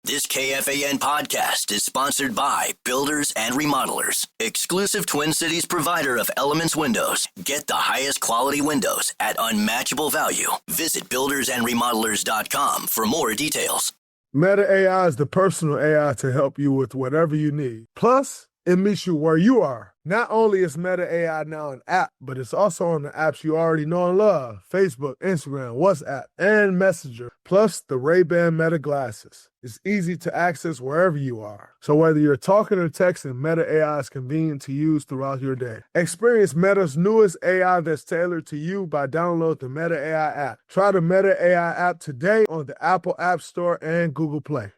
This KFAN podcast is sponsored by Builders and Remodelers, exclusive Twin Cities provider of Elements Windows. Get the highest quality windows at unmatchable value. Visit buildersandremodelers.com for more details. Meta AI is the personal AI to help you with whatever you need. Plus, it meets you where you are. Not only is Meta AI now an app, but it's also on the apps you already know and love: Facebook, Instagram, WhatsApp, and Messenger. Plus, the Ray-Ban Meta glasses. It's easy to access wherever you are. So whether you're talking or texting, Meta AI is convenient to use throughout your day. Experience Meta's newest AI that's tailored to you by downloading the Meta AI app. Try the Meta AI app today on the Apple App Store and Google Play.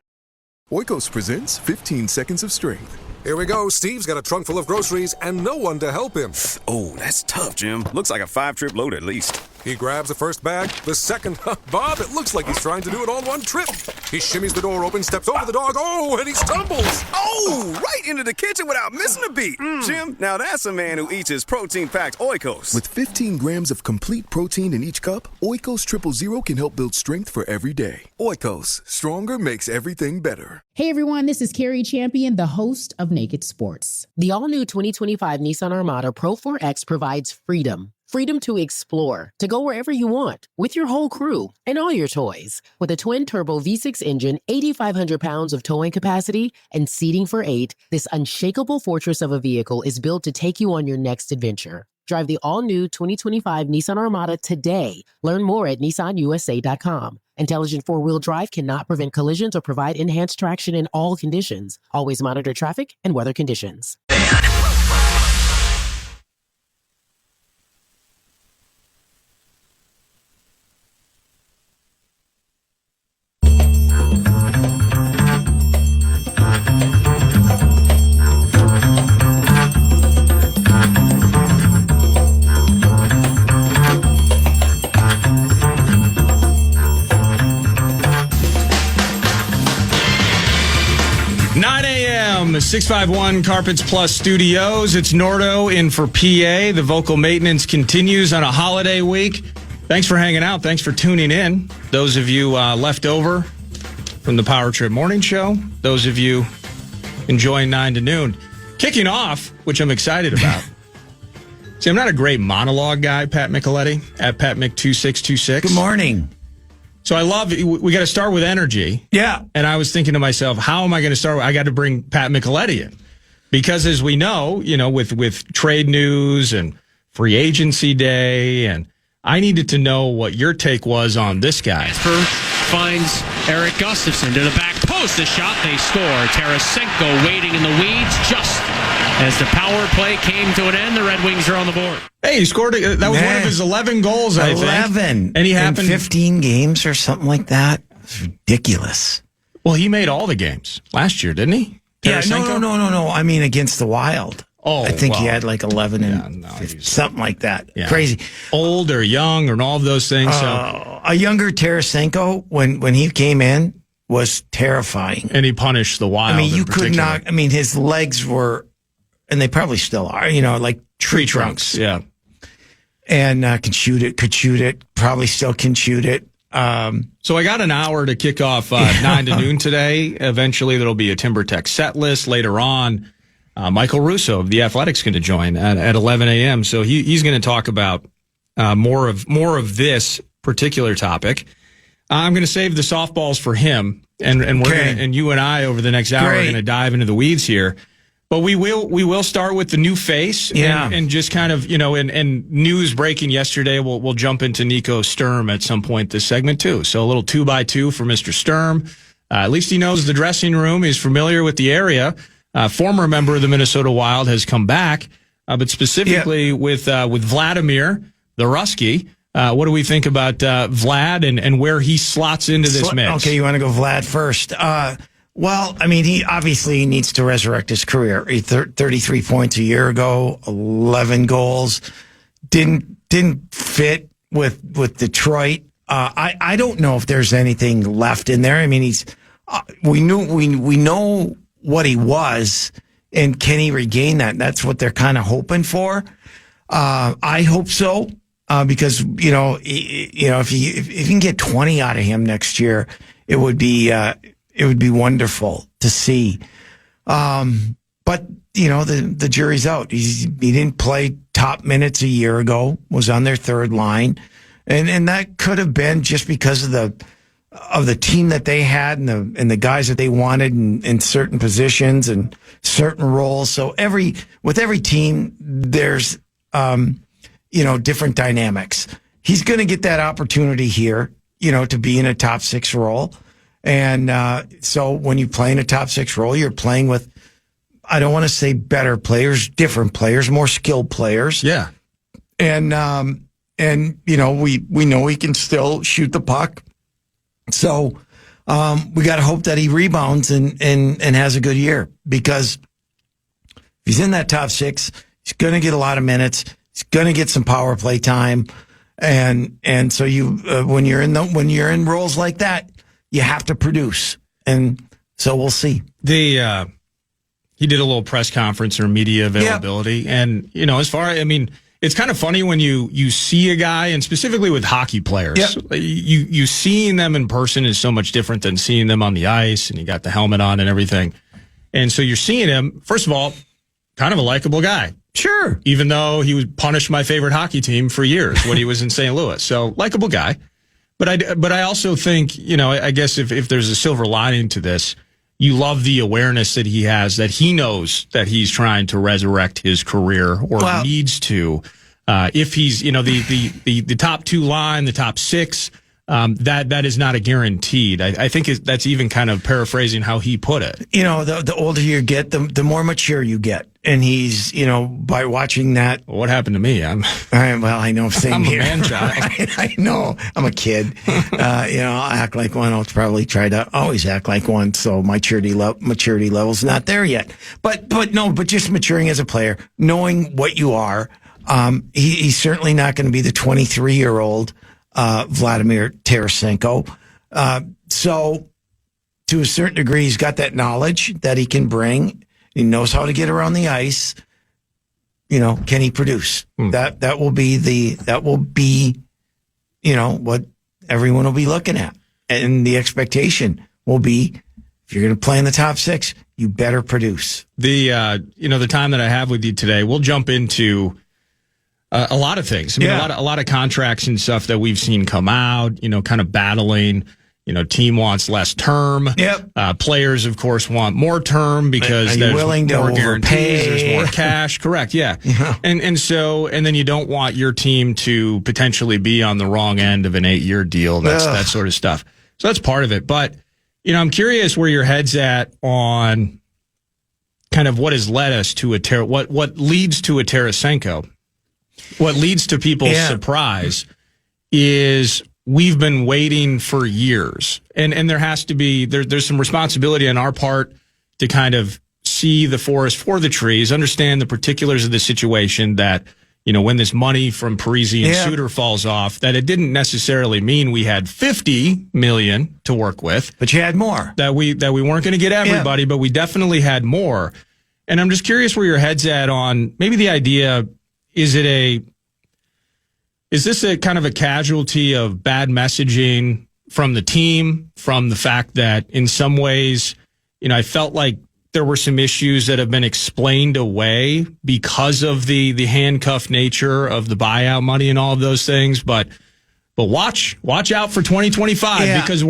Oikos presents 15 Seconds of Strength. Here we go. Steve's got a trunk full of groceries and no one to help him. Oh, that's tough, Jim. Looks like a 5-trip load at least. He grabs the first bag, the second. Bob, it looks like he's trying to do it all in one trip. He shimmies the door open, steps over the dog. Oh, and he stumbles. Oh, right into the kitchen without missing a beat. Jim, now that's a man who eats his protein-packed Oikos. With 15 grams of complete protein in each cup, Oikos Triple Zero can help build strength for every day. Oikos, stronger makes everything better. Hey everyone, this is Carrie Champion, the host of Naked Sports. The all-new 2025 Nissan Armada Pro 4X provides freedom. Freedom to explore, to go wherever you want, with your whole crew and all your toys. With a twin-turbo V6 engine, 8,500 pounds of towing capacity, and seating for 8, this unshakable fortress of a vehicle is built to take you on your next adventure. Drive the all-new 2025 Nissan Armada today. Learn more at nissanusa.com. Intelligent four-wheel drive cannot prevent collisions or provide enhanced traction in all conditions. Always monitor traffic and weather conditions. 651 Carpets Plus Studios. It's Nordo in for PA. The vocal maintenance continues on a holiday week. Thanks for hanging out. Thanks for tuning in. Those of you left over from the Power Trip Morning Show. Those of you enjoying 9 to noon. Kicking off, which I'm excited about. See, I'm not a great monologue guy, Pat Micheletti, at PatMick2626. Good morning. So I love, we got to start with energy. Yeah. And I was thinking to myself, how am I going to start? I got to bring Pat Micheletti in. Because as we know, with trade news and free agency day, and I needed to know what your take was on this guy. Finds Eric Gustafson to the back post. The shot, they score. Tarasenko waiting in the weeds just as the power play came to an end. The Red Wings are on the board. Hey, he scored. That was one of his 11 goals, I think. 11. And he happened in 15 games or something like that. It's ridiculous. Well, he made all the games last year, didn't he? Tarasenko? No. I mean, against the Wild. Oh, I think he had like 11 and 15, something like that. Yeah. Crazy. Old or young or all of those things. A younger Tarasenko, when he came in, was terrifying. And he punished the Wild. I mean, you could not. I mean, his legs were, and they probably still are, like tree trunks. Yeah. And could shoot it, probably still can shoot it. So I got an hour to kick off 9 to noon today. Eventually, there'll be a Timber Tech set list later on. Michael Russo of The Athletic's going to join at 11 a.m. So he's going to talk about more of this particular topic. I'm going to save the softballs for him, and we're gonna, and you and I over the next hour are going to dive into the weeds here. But we will start with the new face, and just kind of and news breaking yesterday. We'll jump into Nico Sturm at some point this segment too. So a little 2x2 for Mr. Sturm. At least he knows the dressing room. He's familiar with the area. Former member of the Minnesota Wild has come back, but specifically with Vladimir the Rusky. What do we think about Vlad and where he slots into this mix? Okay, you want to go Vlad first? Well, I mean, he obviously needs to resurrect his career. He 33 points a year ago, 11 goals. Didn't fit with Detroit. I don't know if there's anything left in there. I mean, we know what he was, and can he regain that? That's what they're kind of hoping for. I hope so, because if you can get 20 out of him next year, it would be it would be wonderful to see. But the jury's out. He didn't play top minutes a year ago. Was on their third line, and that could have been just because of the team that they had and the guys that they wanted in certain positions and certain roles. So with every team, there's different dynamics. He's going to get that opportunity here, to be in a top 6 role. And so when you play in a top 6 role, you're playing with, I don't want to say better players, different players, more skilled players. Yeah. And we know he can still shoot the puck. So we got to hope that he rebounds and has a good year, because if he's in that top 6, he's going to get a lot of minutes. He's going to get some power play time. And so when you're in roles like that, you have to produce. And so we'll see. He did a little press conference or media availability. Yeah. And, it's kind of funny when you see a guy, and specifically with hockey players, you seeing them in person is so much different than seeing them on the ice, and you got the helmet on and everything. And so you're seeing him, first of all, kind of a likable guy. Sure. Even though he would punish my favorite hockey team for years when he was in St. Louis. So likable guy. But I also think, I guess if there's a silver lining to this, you love the awareness that he has, that he knows that he's trying to resurrect his career or needs to. If he's, the top 2 line, the top 6, that is not a guaranteed. I think that's even kind of paraphrasing how he put it. The older you get, the more mature you get. And he's, by watching that. Well, what happened to me? I know. Same I'm here. A man child. I know. I'm a kid. I'll act like one. I'll probably try to always act like one. So my maturity level's not there yet. But just maturing as a player, knowing what you are. He's certainly not going to be the 23-year-old Vladimir Tarasenko. So to a certain degree, he's got that knowledge that he can bring. He knows how to get around the ice. Can he produce? That will be what everyone will be looking at. And the expectation will be, if you're going to play in the top 6, you better produce. The time that I have with you today, we'll jump into a lot of things. A lot of contracts and stuff that we've seen come out, kind of battling. Team wants less term. Yep. Players, of course, want more term because there's willing to more overpay? guarantees, there's more cash. Correct. Yeah. And then you don't want your team to potentially be on the wrong end of an 8-year deal. That sort of stuff. So that's part of it. But, I'm curious where your head's at on kind of what has led us to what leads to a Tarasenko. What leads to people's surprise is we've been waiting for years, and there has to be there's some responsibility on our part to kind of see the forest for the trees, understand the particulars of the situation, that when this money from Parisi and Suter falls off, that it didn't necessarily mean we had $50 million to work with, but you had more, that we weren't going to get everybody, but we definitely had more. And I'm just curious where your head's at on maybe the idea. Is this a kind of a casualty of bad messaging from the team, from the fact that in some ways, I felt like there were some issues that have been explained away because of the handcuff nature of the buyout money and all of those things. But watch out for 2025 because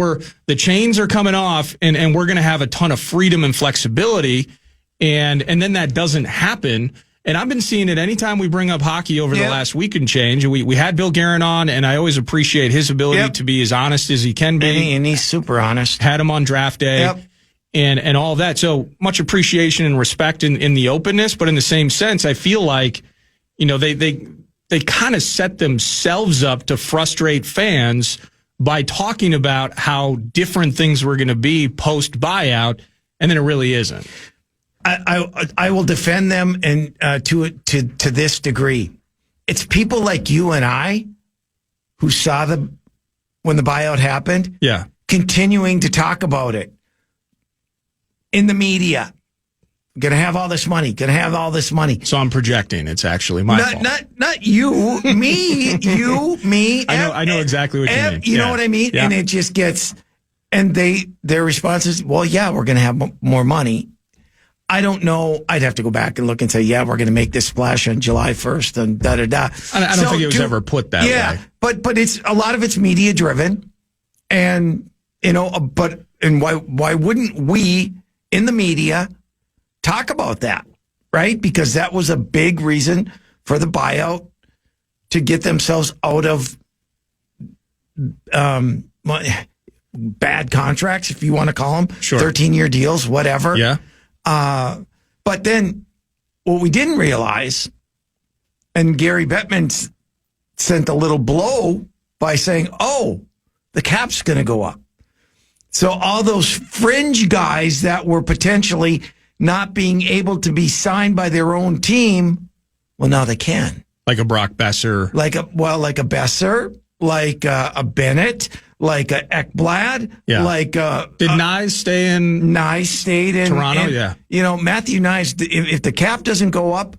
the chains are coming off and we're going to have a ton of freedom and flexibility. And then that doesn't happen. And I've been seeing it anytime we bring up hockey over the last week and change. We had Bill Guerin on, and I always appreciate his ability to be as honest as he can be. And he's super honest. Had him on draft day and all that. So much appreciation and respect in the openness. But in the same sense, I feel like, they kind of set themselves up to frustrate fans by talking about how different things were going to be post buyout, and then it really isn't. I will defend them and to this degree. It's people like you and I who saw when the buyout happened. Yeah. Continuing to talk about it in the media. Gonna have all this money. So I'm projecting. It's actually my fault. Not you, me, you, me. I know exactly what you mean. You know what I mean? Yeah. And it just gets. And their response is, well, yeah, we're going to have more money. I don't know. I'd have to go back and look and say, yeah, we're going to make this splash on July 1st and da-da-da. I don't think it was ever put that way. But it's a lot of it's media driven. And, why wouldn't we in the media talk about that, right? Because that was a big reason for the buyout to get themselves out of bad contracts, if you want to call them. Sure. 13-year deals, whatever. Yeah. But then what we didn't realize, and Gary Bettman sent a little blow by saying, the cap's going to go up. So all those fringe guys that were potentially not being able to be signed by their own team, well, now they can. Like a Brock Besser. Like a Besser, like a Bennett, like a Ekblad, like did Nyes stay in? Nyes stayed in Toronto. Matthew Nyes. If the cap doesn't go up,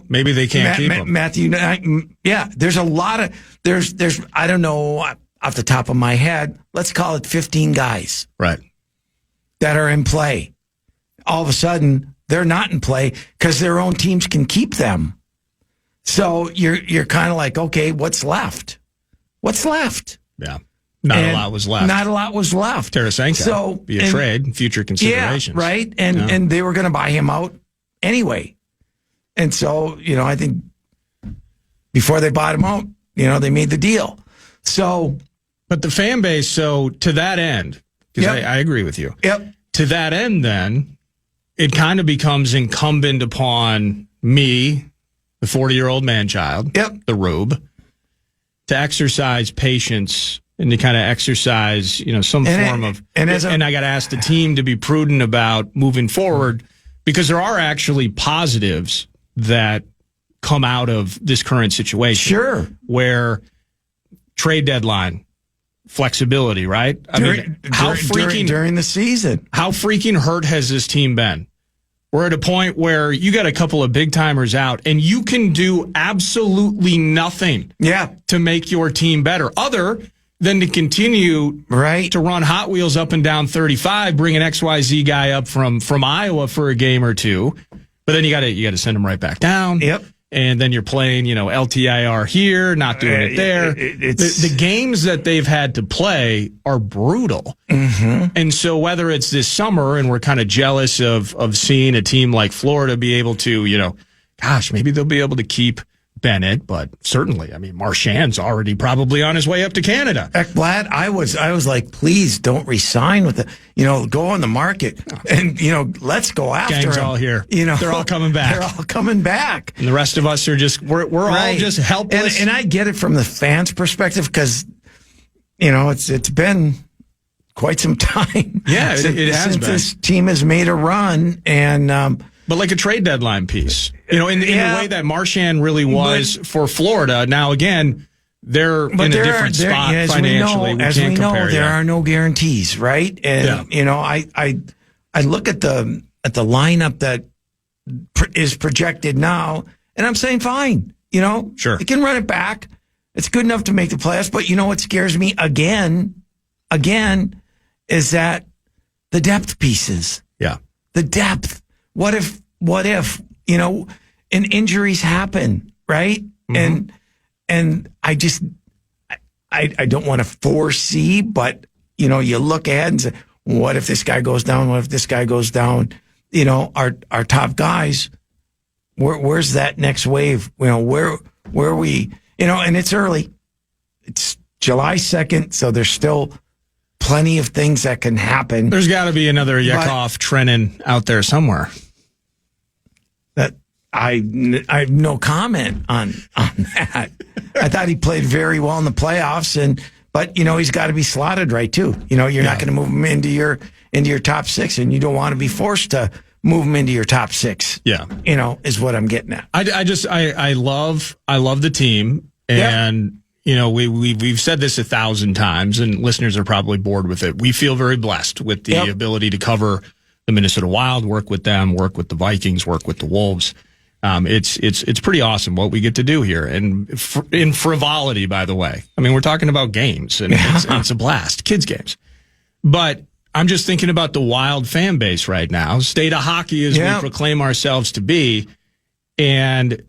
maybe they can't keep him. Matthew Nyes. There's a lot of there's I don't know off the top of my head. Let's call it 15 guys, right, that are in play. All of a sudden, they're not in play because their own teams can keep them. So you're kind of like, okay, what's left? What's left? Yeah. A lot was left. Not a lot was left. Tarasenko. So be a trade, future considerations. Yeah, right. And they were going to buy him out anyway. And so, I think before they bought him out, they made the deal. So, but the fan base, so to that end, because I agree with you. Yep. To that end, then, it kind of becomes incumbent upon me, the 40-year-old man-child, the rube, to exercise patience and to kind of exercise, some form of... And I got to ask the team to be prudent about moving forward, because there are actually positives that come out of this current situation. Sure. Where trade deadline, flexibility, right? During the season. How freaking hurt has this team been? We're at a point where you got a couple of big timers out and you can do absolutely nothing to make your team better other than to continue to run Hot Wheels up and down 35, bring an XYZ guy up from Iowa for a game or two. But then you got to send him right back down. Yep. And then you're playing, LTIR here, not doing it there. The games that they've had to play are brutal. Mm-hmm. And so whether it's this summer and we're kind of jealous of seeing a team like Florida be able to, maybe they'll be able to keep Bennett, but certainly, Marchand's already probably on his way up to Canada. Ekblad, I was like, please don't resign with go on the market and, let's go after Gang's him. All here. They're all coming back. They're all coming back. And the rest of us are we're all just helpless. And I get it from the fans' perspective because, it's been quite some time. Yeah, it has been. This team has made a run and, but like a trade deadline piece, in the way that Marchand really was for Florida. Now, again, they're in a different spot financially. As we know, there are no guarantees, right? And I look at the lineup that is projected now, and I'm saying, fine, sure, they can run it back. It's good enough to make the playoffs. But what scares me again, is that the depth pieces. Yeah, the depth. What if, and injuries happen, right? Mm-hmm. And I just, I don't want to foresee, but, you look ahead and say, what if this guy goes down? What if this guy goes down? Our top guys, where's that next wave? Where are we, and it's early. It's July 2nd, so there's still plenty of things that can happen. There's got to be another Yakov Trenin out there somewhere. That I have no comment on that. I thought he played very well in the playoffs, but he's got to be slotted right too. You're not going to move him into your top six, and you don't want to be forced to move him into your top six. Yeah, is what I'm getting at. I love the team, and. We've said this 1,000 times, and listeners are probably bored with it. We feel very blessed with the ability to cover the Minnesota Wild, work with them, work with the Vikings, work with the Wolves. It's pretty awesome what we get to do here, and in frivolity, by the way. We're talking about games, and it's a blast, kids games. But I'm just thinking about the Wild fan base right now, state of hockey as we proclaim ourselves to be, and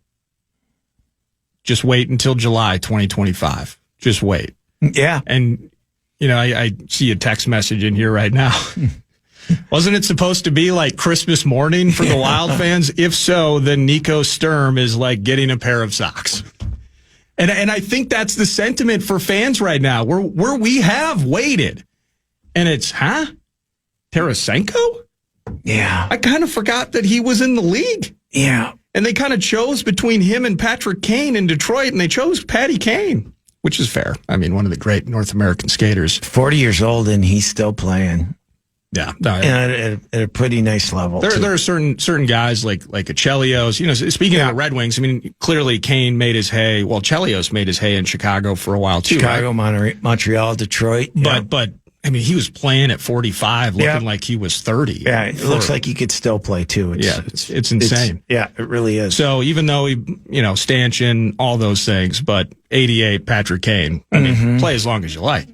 just wait until July 2025. Just wait. Yeah. And, I see a text message in here right now. Wasn't it supposed to be like Christmas morning for the Wild fans? If so, then Nico Sturm is like getting a pair of socks. And I think that's the sentiment for fans right now, where we have waited. And it's, Tarasenko? Yeah. I kind of forgot that he was in the league. Yeah. And they kind of chose between him and Patrick Kane in Detroit, and they chose Patty Kane, which is fair. I mean, one of the great North American skaters. 40 years old, and he's still playing. Yeah. And at a pretty nice level. There are certain guys like a Chelios. Speaking of the Red Wings, I mean, clearly Kane made his hay. Well, Chelios made his hay in Chicago for a while, too. Chicago, right? Montreal, Detroit. But I mean, he was playing at 45, looking like he was 30. Yeah, it looks like he could still play, too. It's insane. It really is. So even though he, stanchion, all those things, but 88, Patrick Kane, I mean, play as long as you like.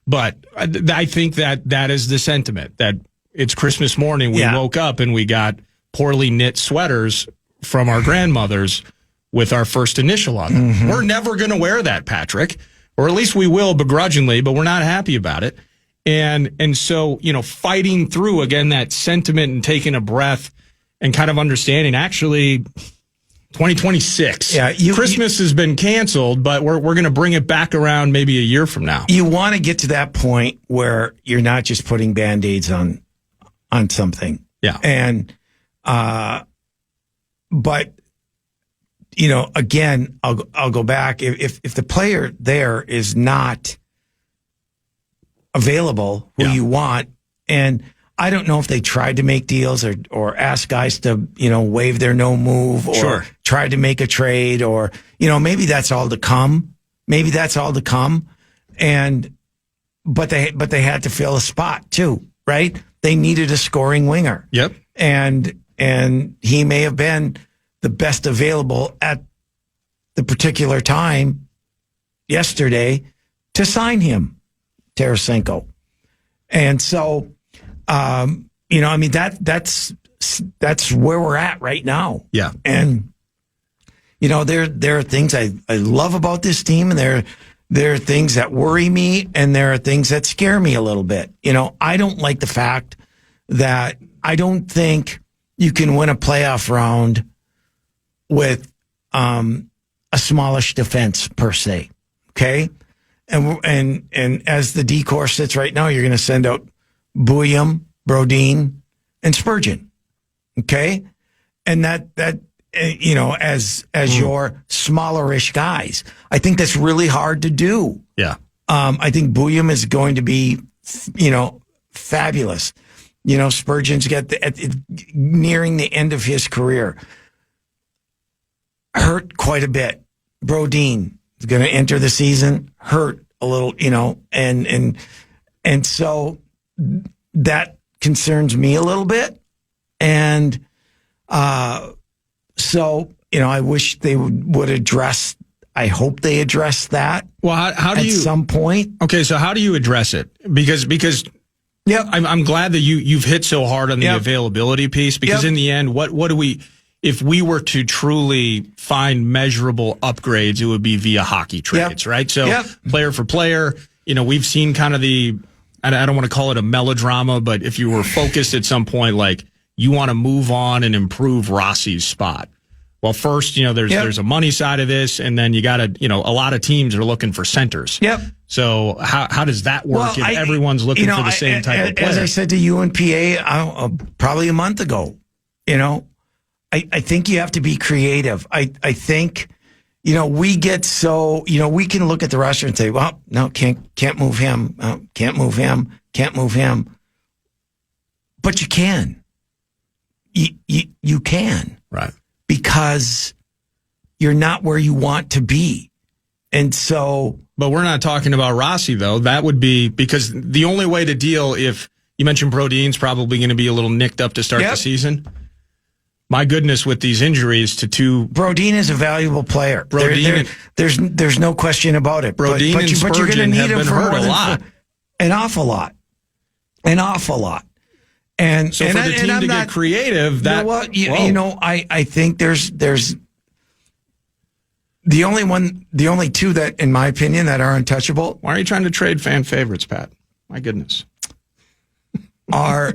But I think that is the sentiment, that it's Christmas morning. We woke up and we got poorly knit sweaters from our grandmothers with our first initial on them. We're never going to wear that, Patrick, or at least we will begrudgingly, but we're not happy about it. And so, fighting through again that sentiment and taking a breath and kind of understanding actually 2026. Yeah, Christmas has been canceled, but we're going to bring it back around maybe a year from now. You want to get to that point where you're not just putting Band-Aids on something. Yeah. And but again, I'll go back. If the player there is not available who you want, and I don't know if they tried to make deals or ask guys to, waive their no move or tried to make a trade or, maybe that's all to come. Maybe that's all to come. But they had to fill a spot too, right? They needed a scoring winger. Yep. And he may have been the best available at the particular time yesterday to sign him, Tarasenko. And so, that's where we're at right now. Yeah. And, there are things I love about this team, and there are things that worry me, and there are things that scare me a little bit. I don't like the fact that I don't think you can win a playoff round with a smallish defense per se. Okay. And as the decor sits right now, you're going to send out Bouillon, Brodin, and Spurgeon. Okay. And that as your smallerish guys, I think that's really hard to do. Yeah. I think Bouillon is going to be, fabulous. Spurgeon's nearing the end of his career. Hurt quite a bit. Brodin is going to enter the season hurt a little, and so that concerns me a little bit. And so, I wish they would address, I hope they address that. Well, how do you, at some point? Okay. So how do you address it? Because yep. I'm glad that you've hit so hard on the availability piece, because in the end, what do we, if we were to truly find measurable upgrades, it would be via hockey trades, right? So player for player, we've seen kind of I don't want to call it a melodrama, but if you were focused at some point, like you want to move on and improve Rossi's spot. Well, first, there's a money side of this, and then you got to, a lot of teams are looking for centers. Yep. So how does that work if everyone's looking for the same type of player? As I said to you and PA probably a month ago, I think you have to be creative. I think, we get so, we can look at the roster and say, well, no, can't move him. Can't move him. Can't move him. But you can. You can. Right. Because you're not where you want to be. And so. But we're not talking about Rossi, though. That would be because the only way to deal, if you mentioned Brodin's probably going to be a little nicked up to start the season. My goodness, with these injuries to two. Brodin is a valuable player. There's no question about it. Brodin and Spurgeon have been hurt a lot. An awful lot. An awful lot. And so for the team to get creative, that I think there's the only two that, in my opinion, that are untouchable. Why are you trying to trade fan favorites, Pat? My goodness. Are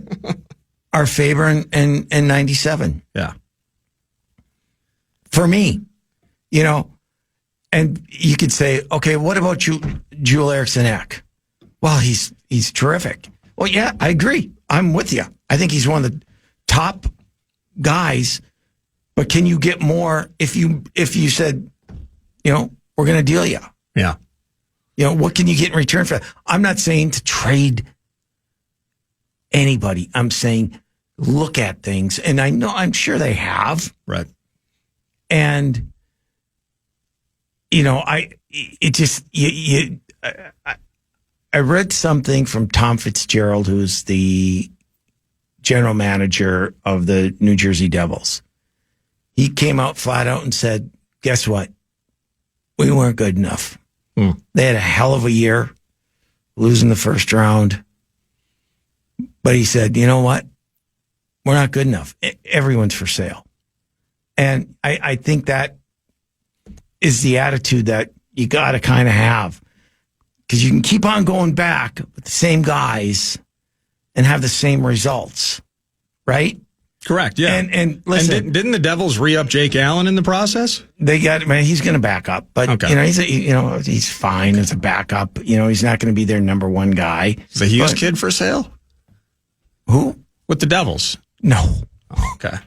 Faber and 97. Yeah. For me, and you could say, okay, what about Joel Eriksson Ek? Well, he's terrific. Well, yeah, I agree. I'm with you. I think he's one of the top guys. But can you get more if you said, we're going to deal you? Yeah. What can you get in return for that? I'm not saying to trade anybody. I'm saying look at things, and I'm sure they have. Right. And I read something from Tom Fitzgerald, who's the general manager of the New Jersey Devils. He came out flat out and said, guess what? We weren't good enough. They had a hell of a year, losing the first round. But he said, you know what? We're not good enough. Everyone's for sale. And I think that is the attitude that you got to kind of have. Because you can keep on going back with the same guys and have the same results, right? Correct, yeah. And listen, and didn't the Devils re-up Jake Allen in the process? They got, he's going to back up. But, okay. He's fine as a backup. He's not going to be their number one guy. Is the Hughes kid for sale? Who? With the Devils? No. Oh, okay.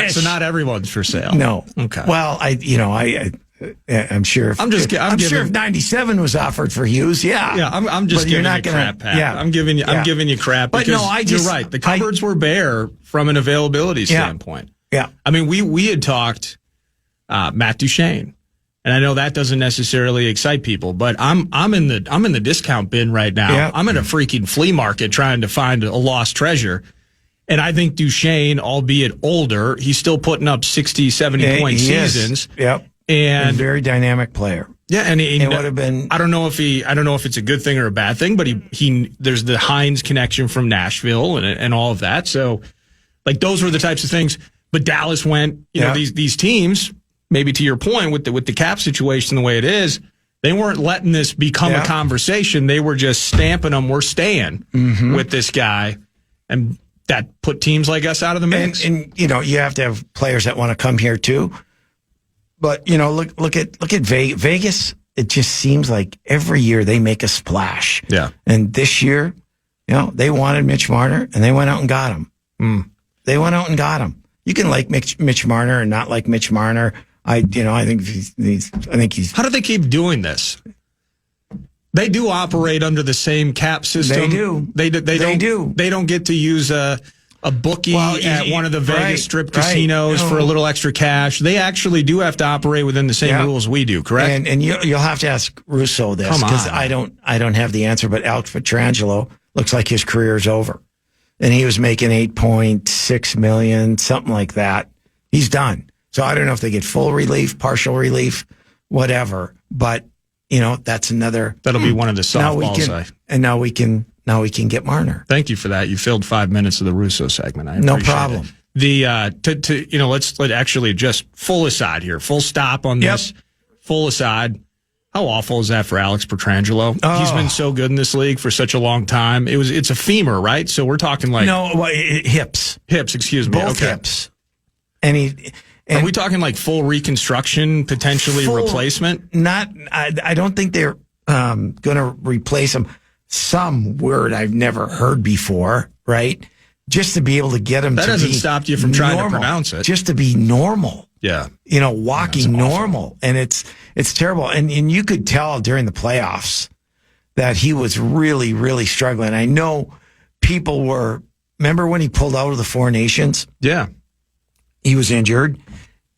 So not everyone's for sale? No. Okay. Well, I'm sure. I'm sure if 97 was offered for Hughes, yeah. Yeah, I'm just giving you crap, Pat. Yeah. I'm giving you crap. But because you're right. The cupboards were bare from an availability standpoint. Yeah. I mean, we had talked Matt Duchene, and I know that doesn't necessarily excite people, but I'm in the discount bin right now. Yeah. I'm in a freaking flea market trying to find a lost treasure. And I think Duchene, albeit older, he's still putting up 60, 70-point seasons. Yep. And a very dynamic player. Yeah, and it would have been. I don't know if it's a good thing or a bad thing, but he there's the Hines connection from Nashville and all of that. So, like, those were the types of things. But Dallas went, these teams, maybe to your point with the cap situation the way it is, they weren't letting this become a conversation. They were just stamping them. We're staying with this guy, and that put teams like us out of the mix. And you have to have players that want to come here too. But look at Vegas. It just seems like every year they make a splash. Yeah. And this year, they wanted Mitch Marner, and they went out and got him. They went out and got him. You can like Mitch Marner and not like Mitch Marner. I think he's. How do they keep doing this? They do operate under the same cap system. They do. They don't get to use a bookie at one of the Vegas strip casinos for a little extra cash. They actually do have to operate within the same rules we do, correct? And you'll have to ask Russo this, because I don't have the answer. But Alex Pietrangelo looks like his career is over, and he was making $8.6 million, something like that. He's done. So I don't know if they get full relief, partial relief, whatever. But that's another. That'll be one of the softballs. Now we can get Marner. Thank you for that. You filled 5 minutes of the Russo segment. I appreciate no problem. It. Let's actually just full aside here, full stop on this. Full aside. How awful is that for Alex Pietrangelo? Oh. He's been so good in this league for such a long time. It's a femur, right? So we're talking like hips. Hips, excuse me. Both hips. And are we talking like full reconstruction, potentially replacement? I don't think they're going to replace him. Some word I've never heard before, right? Just to be able to get him that to hasn't be stopped you from trying to pronounce it. Just to be normal. Yeah. Walking normal. And it's terrible. And you could tell during the playoffs that he was really, really struggling. I know people remember when he pulled out of the Four Nations? Yeah. He was injured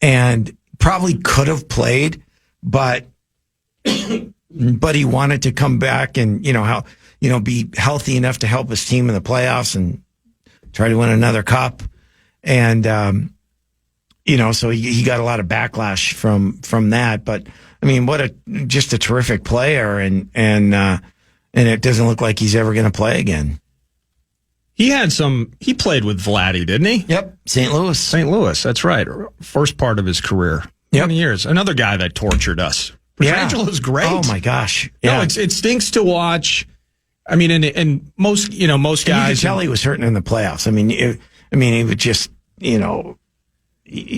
and probably could have played, but he wanted to come back and, be healthy enough to help his team in the playoffs and try to win another cup. And, so he got a lot of backlash from that. But I mean, just a terrific player. And it doesn't look like he's ever going to play again. He played with Vladdy, didn't he? Yep. St. Louis. St. Louis, that's right. First part of his career. 20 years. Another guy that tortured us. Petrangelo's great. Oh, my gosh. Yeah. No, it stinks to watch. I mean, and most guys. You could tell he was hurting in the playoffs. I mean, he would just, he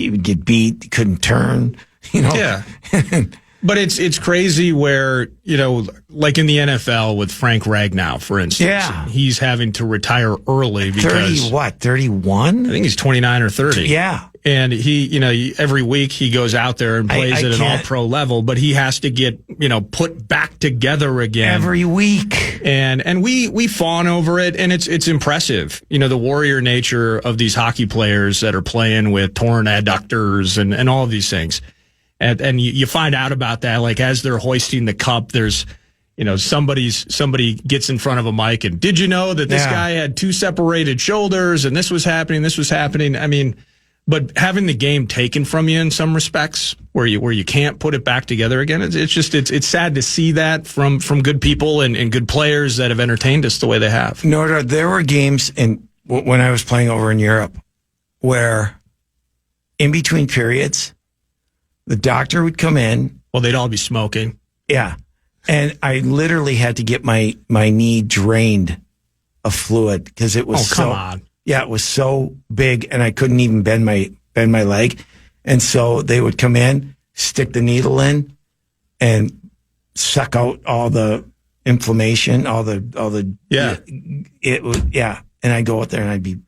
would get beat, couldn't turn, Yeah. But it's crazy where, like in the NFL with Frank Ragnow, for instance. Yeah. He's having to retire early because 31? I think he's 29 or 30. Yeah. And he, every week he goes out there and plays at an all-pro level, but he has to get, put back together again. Every week. And we fawn over it, and it's impressive. The warrior nature of these hockey players that are playing with torn adductors and all of these things. And you find out about that, like as they're hoisting the cup, there's, somebody gets in front of a mic and did you know that this guy had 2 separated shoulders and this was happening. I mean, but having the game taken from you in some respects where you can't put it back together again, it's sad to see that from good people and good players that have entertained us the way they have. Norda, there were games when I was playing over in Europe where in between periods, the doctor would come in. Well, they'd all be smoking. Yeah. And I literally had to get my knee drained of fluid because it was come on. Yeah, it was so big and I couldn't even bend my leg. And so they would come in, stick the needle in and suck out all the inflammation, all the and I'd go out there and I'd be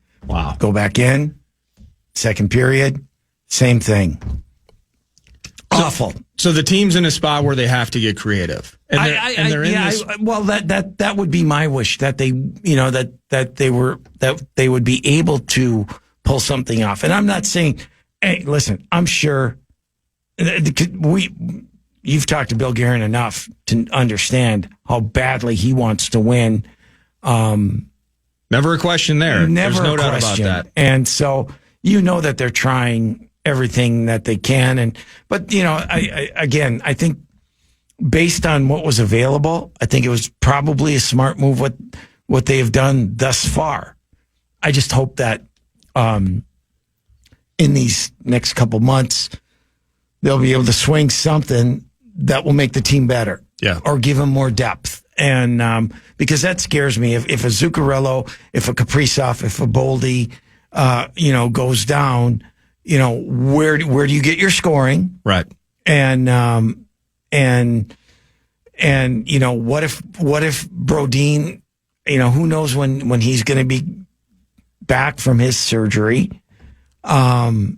go back in, second period, same thing. Awful. So the team's in a spot where they have to get creative, well, that would be my wish that they, that they would be able to pull something off. And I'm not saying, hey, listen, I'm sure you've talked to Bill Guerin enough to understand how badly he wants to win. Never a question there. There's no doubt about that. And so that they're trying everything that they can. But I think based on what was available, I think it was probably a smart move what they have done thus far. I just hope that in these next couple months, they'll be able to swing something that will make the team better. Yeah. Or give them more depth. And because that scares me. If a Zuccarello, if a Kaprizov, if a Boldy, goes down, where do you get your scoring? Right. And what if Brodin, who knows when he's going to be back from his surgery? Where's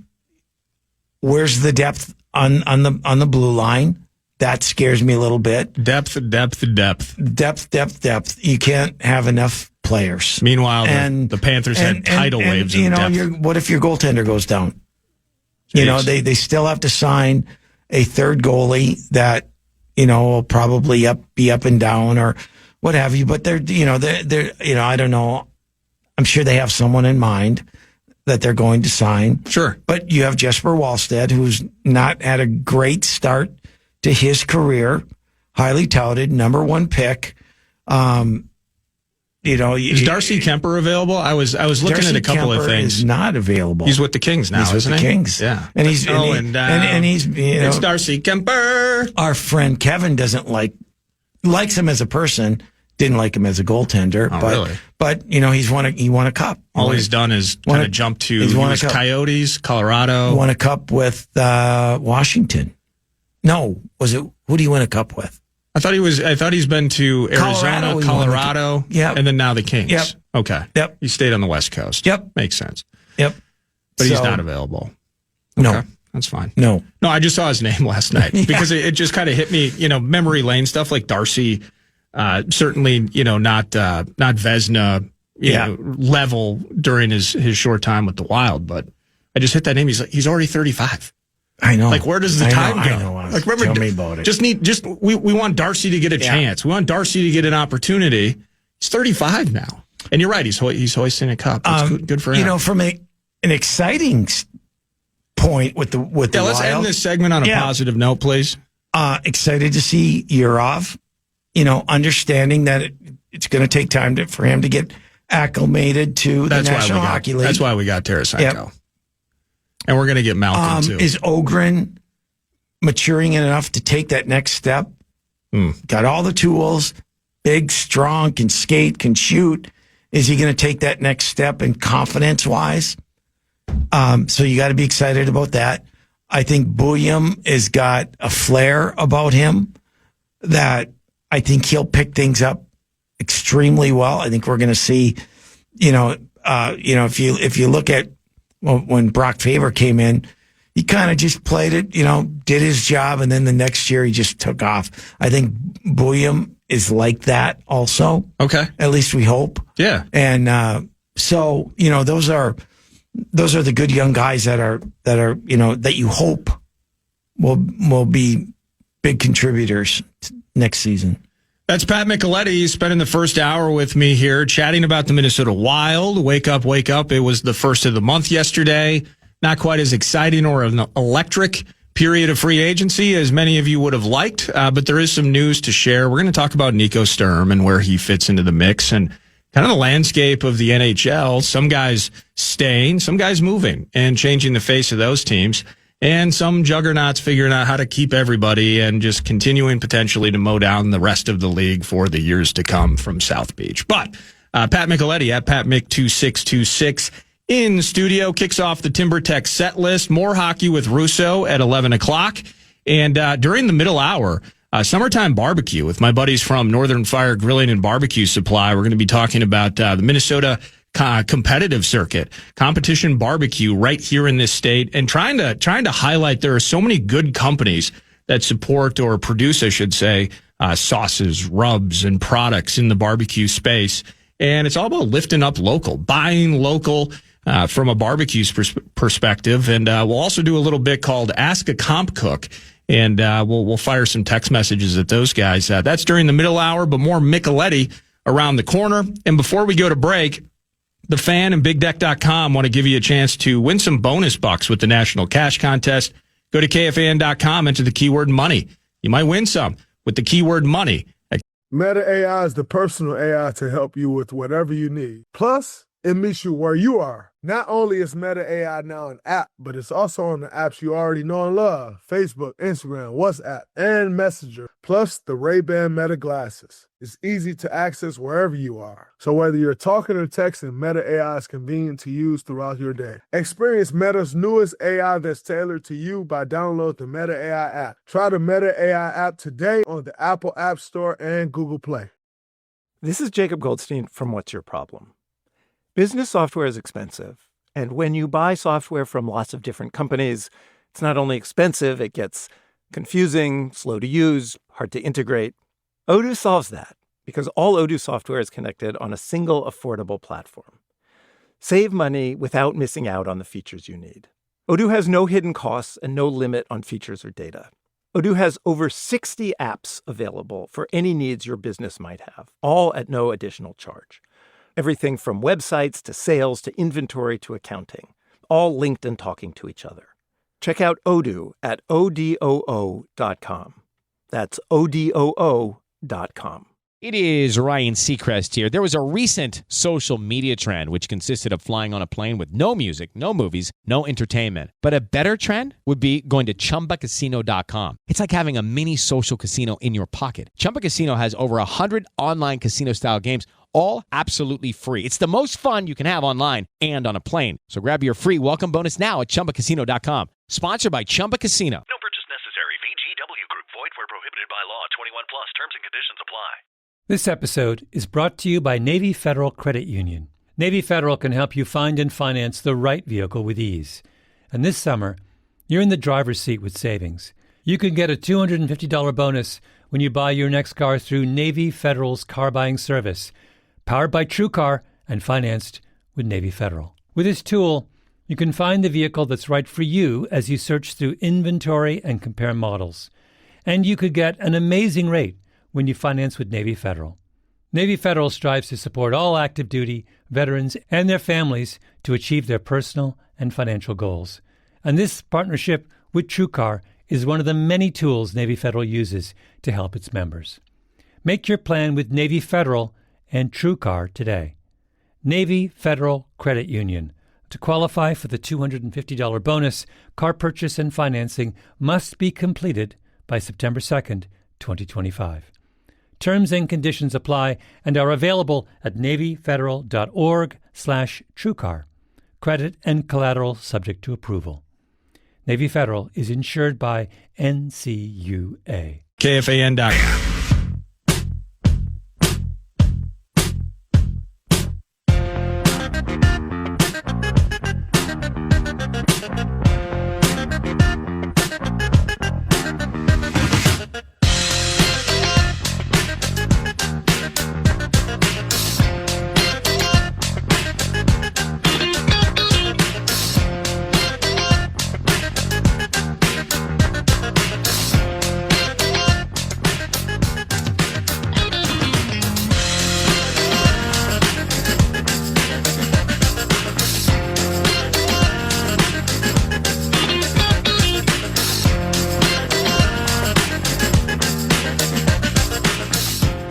the depth on the blue line? That scares me a little bit. Depth. You can't have enough players. Meanwhile, the Panthers had tidal waves of depth. What if your goaltender goes down? Jeez. They still have to sign a third goalie that, will probably be up and down or what have you. But they're I don't know. I'm sure they have someone in mind that they're going to sign. Sure. But you have Jesper Wallstedt, who's not had a great start to his career, highly touted, number 1 pick. Is Darcy Kemper available? I was looking Darcy at a couple Kemper of things. Is not available. He's with the Kings now, isn't he? Kings. Yeah. And he's it's Darcy Kemper. Our friend Kevin likes him as a person, didn't like him as a goaltender. Oh, really? But he won a cup. All he's done is kind of jump to Coyotes, Colorado. Won a cup with Washington. No, was it? Who do you win a cup with? I thought he's been to Arizona, Colorado, and then now the Kings. Yep. Okay. Yep. He stayed on the West Coast. Yep. Makes sense. Yep. But he's not available. No. Okay. That's fine. No, I just saw his name last night because it just kind of hit me, memory lane stuff like Darcy, certainly, not Vezina, level during his short time with the Wild, but I just hit that name. He's already 35. I know. Like, where does the time go? I know. Like, remember, tell me about it. We want Darcy to get a chance. We want Darcy to get an opportunity. He's 35 now. And you're right. He's hoisting a cup. It's good for him. From an exciting point with the Wild. Let's end this segment on a positive note, please. Excited to see Yurov, understanding that it's going to take time for him to get acclimated to the National Hockey League. That's why we got Tarasenko. Yep. And we're going to get Malkin, too. Is Ogren maturing enough to take that next step? Got all the tools, big, strong, can skate, can shoot. Is he going to take that next step in confidence-wise? So you got to be excited about that. I think Bulliam has got a flair about him that I think he'll pick things up extremely well. I think we're going to see, if you look at when Brock Faber came in, he kind of just played it, did his job, and then the next year he just took off. I think Bulliam is like that also. Okay. At least we hope. Yeah. And so, those are the good young guys that you hope will be big contributors next season. That's Pat Micheletti. He's spending the first hour with me here chatting about the Minnesota Wild. Wake up, wake up. It was the first of the month yesterday. Not quite as exciting or an electric period of free agency as many of you would have liked, but there is some news to share. We're going to talk about Nico Sturm and where he fits into the mix and kind of the landscape of the NHL. Some guys staying, some guys moving and changing the face of those teams, and some juggernauts figuring out how to keep everybody and just continuing potentially to mow down the rest of the league for the years to come from South Beach. But Pat Micheletti at PatMick2626 in studio kicks off the TimberTech set list. More hockey with Russo at 11 o'clock. And during the middle hour, summertime barbecue with my buddies from Northern Fire Grilling and Barbecue Supply. We're going to be talking about the Minnesota competitive circuit, competition barbecue right here in this state, and trying to highlight there are so many good companies that support or produce, I should say, sauces, rubs, and products in the barbecue space. And it's all about lifting up local, buying local, from a barbecue perspective. And we'll also do a little bit called Ask a Comp Cook. And we'll fire some text messages at those guys. That's during the middle hour, but more Micheletti around the corner. And before we go to break, the Fan and BigDeck.com want to give you a chance to win some bonus bucks with the National Cash Contest. Go to KFAN.com, enter the keyword money. You might win some with the keyword money. Meta AI is the personal AI to help you with whatever you need. Plus, it meets you where you are. Not only is Meta AI now an app, but it's also on the apps you already know and love. Facebook, Instagram, WhatsApp, and Messenger. Plus the Ray-Ban Meta glasses. It's easy to access wherever you are. So whether you're talking or texting, Meta AI is convenient to use throughout your day. Experience Meta's newest AI that's tailored to you by downloading the Meta AI app. Try the Meta AI app today on the Apple App Store and Google Play. This is Jacob Goldstein from What's Your Problem? Business software is expensive, and when you buy software from lots of different companies, it's not only expensive, it gets confusing, slow to use, hard to integrate. Odoo solves that because all Odoo software is connected on a single affordable platform. Save money without missing out on the features you need. Odoo has no hidden costs and no limit on features or data. Odoo has over 60 apps available for any needs your business might have, all at no additional charge. Everything from websites to sales to inventory to accounting, all linked and talking to each other. Check out Odoo at odoo.com. That's odoo.com. It is Ryan Seacrest here. There was a recent social media trend which consisted of flying on a plane with no music, no movies, no entertainment. But a better trend would be going to ChumbaCasino.com. It's like having a mini social casino in your pocket. Chumba Casino has over 100 online casino-style games, all absolutely free. It's the most fun you can have online and on a plane. So grab your free welcome bonus now at ChumbaCasino.com. Sponsored by Chumba Casino. No purchase necessary. VGW Group. Void where prohibited by law. 21 plus. Terms and conditions apply. This episode is brought to you by Navy Federal Credit Union. Navy Federal can help you find and finance the right vehicle with ease. And this summer, you're in the driver's seat with savings. You can get a $250 bonus when you buy your next car through Navy Federal's car buying service, powered by TrueCar and financed with Navy Federal. With this tool, you can find the vehicle that's right for you as you search through inventory and compare models. And you could get an amazing rate when you finance with Navy Federal. Navy Federal strives to support all active duty, veterans, and their families to achieve their personal and financial goals. And this partnership with TrueCar is one of the many tools Navy Federal uses to help its members. Make your plan with Navy Federal and TrueCar today. Navy Federal Credit Union. To qualify for the $250 bonus, car purchase and financing must be completed by September 2nd, 2025. Terms and conditions apply and are available at NavyFederal.org/TrueCar. Credit and collateral subject to approval. Navy Federal is insured by NCUA. KFAN.com.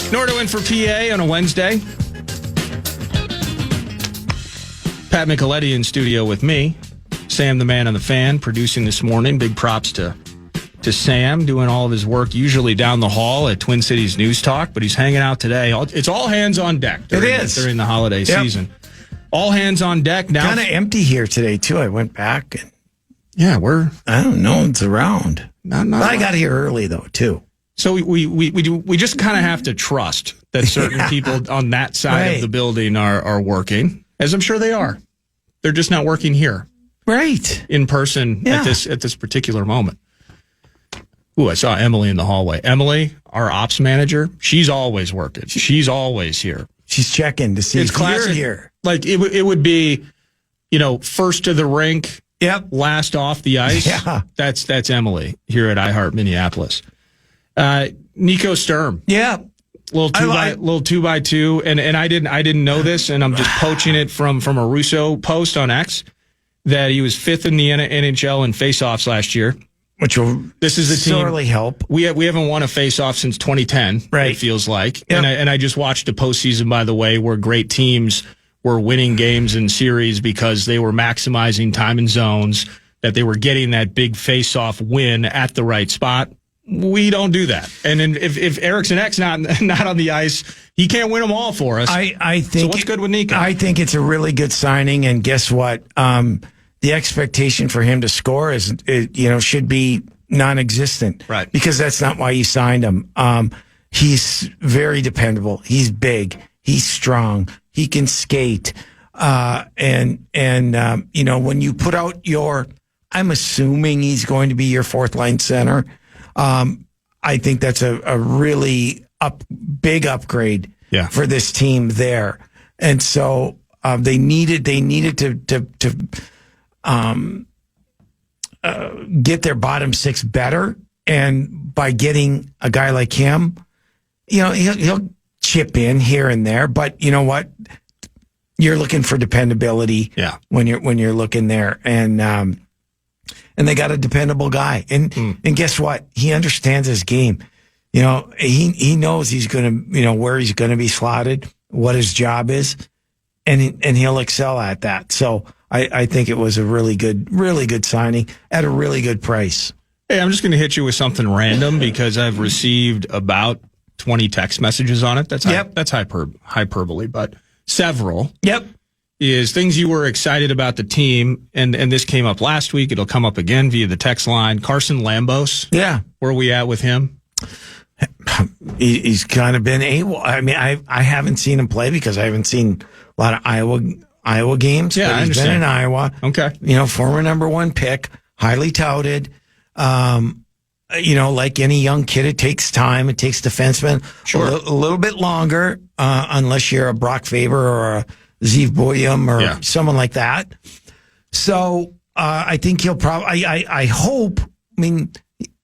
Nordo for PA on a Wednesday. Pat Micheletti in studio with me. Sam, the man on the fan, producing this morning. Big props to Sam, doing all of his work usually down the hall at Twin Cities News Talk, but he's hanging out today. It's all hands on deck during the holiday season. All hands on deck now. Kind of empty here today, too. I went back. And yeah, I don't know. It's around. Not I got here early, though, too. So we just kind of have to trust that certain people on that side of the building are working, as I'm sure they are. They're just not working here, in person at this particular moment. Ooh, I saw Emily in the hallway. Emily, our ops manager, she's always working. She's always here. She's checking to see if you're here. Like it would be, first to the rink, last off the ice. Yeah, that's Emily here at iHeart Minneapolis. Nico Sturm. Yeah. Little 2x2. And I didn't know this, and I'm just poaching it from a Russo post on X that he was 5th in the NHL in faceoffs last year. Which will sorely help. We haven't won a faceoff since 2010, right? It feels like. Yep. And I just watched a postseason, by the way, where great teams were winning games in series because they were maximizing time and zones, that they were getting that big faceoff win at the right spot. We don't do that. And if Eriksson Ek's not on the ice, he can't win them all for us. I think. So what's good with Nico? I think it's a really good signing. And guess what? The expectation for him to score should be non-existent. Right. Because that's not why you signed him. He's very dependable. He's big. He's strong. He can skate. When you put out I'm assuming he's going to be your fourth line center. I think that's a really big upgrade for this team there. And so they needed to get their bottom six better. And by getting a guy like him, he'll chip in here and there. But you know what? You're looking for dependability when you're looking there. And they got a dependable guy. And guess what? He understands his game. He knows he's going to, where he's going to be slotted, what his job is, and he'll excel at that. So I think it was a really good signing at a really good price. Hey, I'm just going to hit you with something random because I've received about 20 text messages on it. That's hyperbole, but several. Yep. Is things you were excited about the team, and this came up last week. It'll come up again via the text line. Carson Lambos. Yeah. Where are we at with him? He's kind of been AWOL. I mean, I haven't seen him play because I haven't seen a lot of Iowa games. Yeah, but I understand. Been in Iowa. Okay. Former number one pick, highly touted. Like any young kid, it takes time. It takes defensemen a little bit longer, unless you're a Brock Faber or a Zeev Boyum or someone like that. So I think he'll probably, I hope, he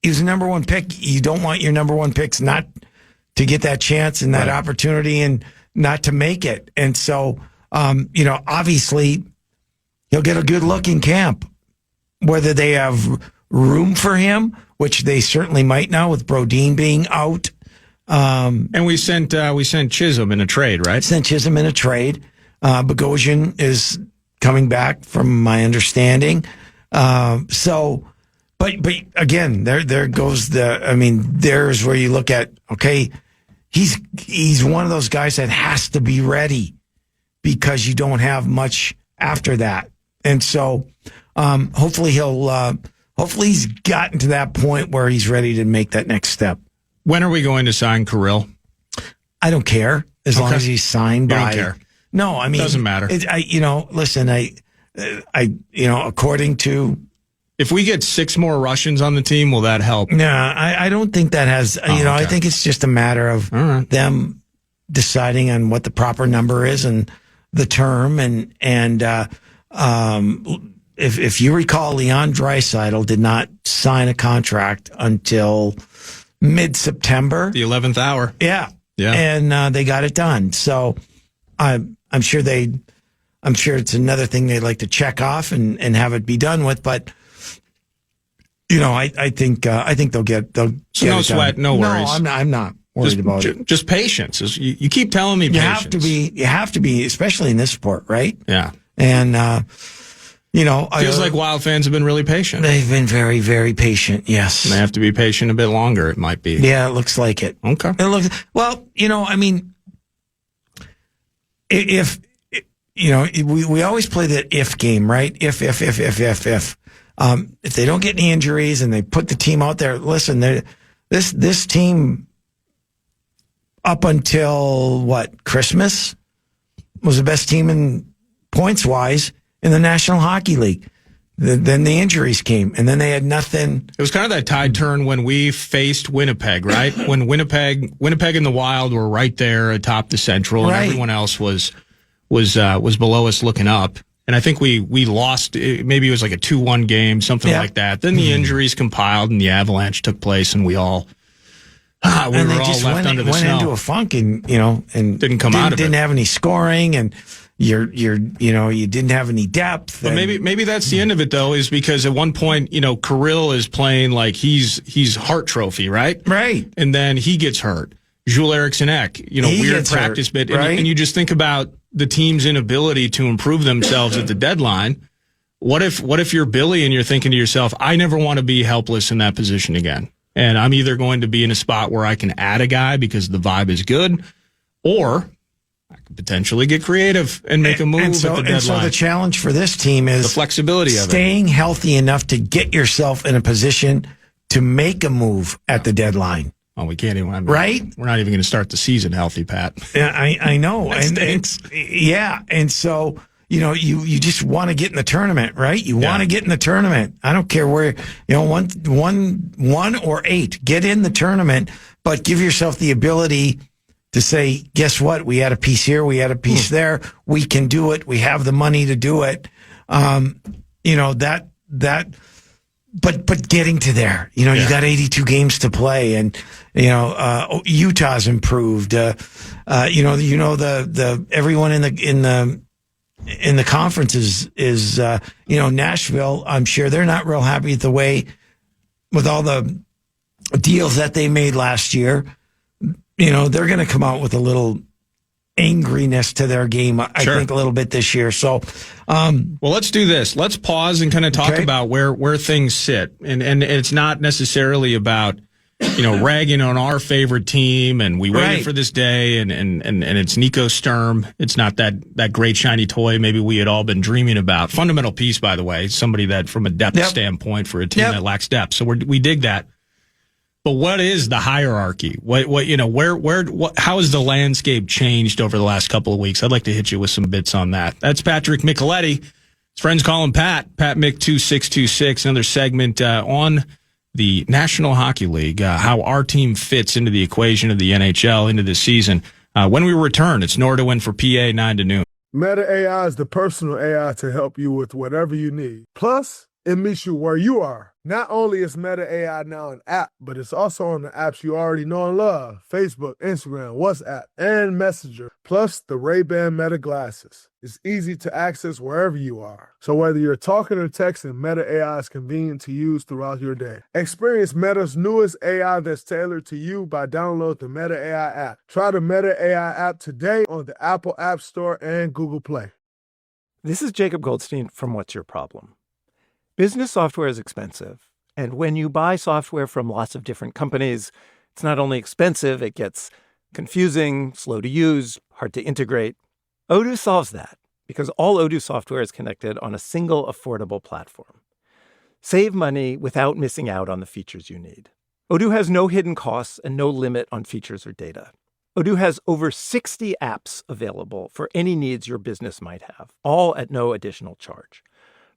was a number one pick. You don't want your number one picks not to get that chance and that opportunity and not to make it. And so, obviously he'll get a good look in camp. Whether they have room for him, which they certainly might now with Brodin being out. And we sent Chisholm in a trade, right? Sent Chisholm in a trade. Bogosian is coming back, from my understanding. But again, there goes there's where you look at, okay, he's one of those guys that has to be ready because you don't have much after that. And so, hopefully he's gotten to that point where he's ready to make that next step. When are we going to sign Kirill? I don't care as long as he's signed by. You don't care. No, I mean, doesn't matter. According to, if we get 6 more Russians on the team, will that help? No, I don't think that has. Okay. I think it's just a matter of them deciding on what the proper number is and the term, and if you recall, Leon Draisaitl did not sign a contract until mid-September, the 11th hour. Yeah, and they got it done. So I'm sure it's another thing they'd like to check off and have it be done with, but. I think they'll get no sweat, no worries. No, I'm not worried about it. Just patience. You keep telling me patience. You have to be, especially in this sport, right? Yeah. And feels like Wild fans have been really patient. They've been very, very patient. Yes. And they have to be patient a bit longer. It might be. Yeah, it looks like it. Okay. It looks we always play the if game, right? If. If they don't get any injuries and they put the team out there, listen, this team up until Christmas was the best team in points wise in the National Hockey League. Then the injuries came, and then they had nothing. It was kind of that tide turn when we faced Winnipeg, right? When Winnipeg and the Wild were right there atop the Central, and everyone else was below us looking up. And I think we lost, maybe it was like a 2-1 game, something like that. Then the injuries compiled and the avalanche took place, and we were all left under the snow. Went into a funk and didn't come out of it. Didn't have any scoring, and you didn't have any depth. But maybe that's the end of it, though, is because at one point, Kirill is playing like he's Hart Trophy, right? Right. And then he gets hurt. Jules Eriksson Ek, weird practice bit. Right? And you just think about the team's inability to improve themselves at the deadline. What if you're Billy and you're thinking to yourself, I never want to be helpless in that position again. And I'm either going to be in a spot where I can add a guy because the vibe is good, or I could potentially get creative and make a move at the deadline. And so the challenge for this team is the flexibility of it. Staying healthy enough to get yourself in a position to make a move at the deadline. Oh, we can't even. Right? We're not even going to start the season healthy, Pat. Yeah, I know. And and so you just want to get in the tournament, right? You want to get in the tournament. I don't care where 1 or 8, get in the tournament, but give yourself the ability to say, guess what? We had a piece here, we had a piece there. We can do it. We have the money to do it. But getting to there, you got 82 games to play, and Utah's improved. The everyone in the conference is Nashville. I'm sure they're not real happy with all the deals that they made last year. They're going to come out with a little angriness to their game, I think, a little bit this year. So, well, let's do this. Let's pause and kind of talk about where things sit. And it's not necessarily about, ragging on our favorite team and we waited for this day and it's Nico Sturm. It's not that great shiny toy maybe we had all been dreaming about. Fundamental piece, by the way, somebody that from a depth standpoint for a team that lacks depth. So we dig that. But what is the hierarchy? How has the landscape changed over the last couple of weeks? I'd like to hit you with some bits on that. That's Patrick Micheletti. His friends call him Pat Mick 2626. Another segment on the National Hockey League, how our team fits into the equation of the NHL into this season. When we return, it's Nor to Win for PA 9 to noon. Meta AI is the personal AI to help you with whatever you need. Plus, it meets you where you are. Not only is Meta AI now an app, but it's also on the apps you already know and love: Facebook, Instagram, WhatsApp, and Messenger, plus the Ray-Ban Meta glasses. It's easy to access wherever you are. So whether you're talking or texting, Meta AI is convenient to use throughout your day. Experience Meta's newest AI that's tailored to you by downloading the Meta AI app. Try the Meta AI app today on the Apple App Store and Google Play. This is Jacob Goldstein from What's Your Problem? Business software is expensive, and when you buy software from lots of different companies, it's not only expensive, it gets confusing, slow to use, hard to integrate. Odoo solves that because all Odoo software is connected on a single affordable platform. Save money without missing out on the features you need. Odoo has no hidden costs and no limit on features or data. Odoo has over 60 apps available for any needs your business might have, all at no additional charge.